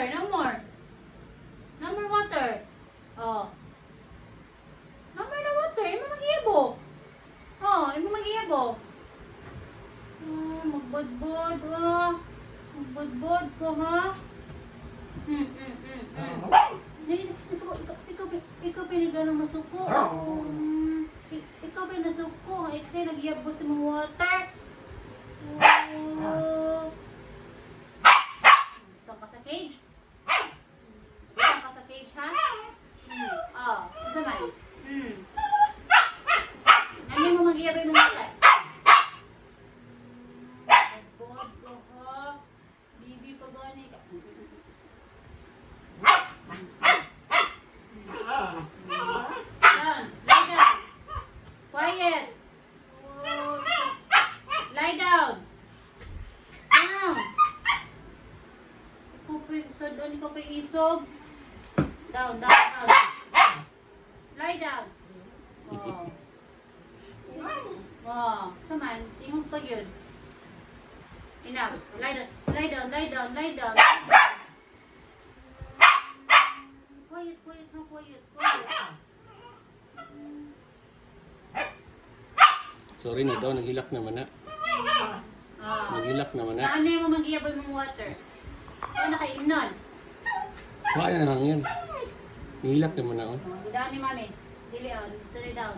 water. No more. No more water. Oh. No more na water. Imo mag-iyabo. Oh, imo mag-iyabo. Magbudbud. Oh. Magbudbud ko, ha? Ikaw pinigano masuko. Ikaw pinasuko. Ikaw nagyabo sa mga water. Oh. Ito ka sa cage. Ito ka sa cage, ha? Oh, sabay. Ano mo mag-iyabay mo water? Magbud ko, ha? Bibi pa gani ka. Down. Lie down. Quiet. Lie down. Down. Ikaw pa isog. Down, down, down. Lie down. Oh. Oh. Come on. Tingog pa yun. Enough. Lie down. Lie down, lie down, lie down. Quiet, quiet, no, quiet, quiet. Sorry na daw, naghilak naman na. Naghilak naman na. Ano yung mag-iyaboy mong water? Ano nakaimnon? Wala na hangin. Naghilak naman na. Down ni mami. Dili on. Dili down.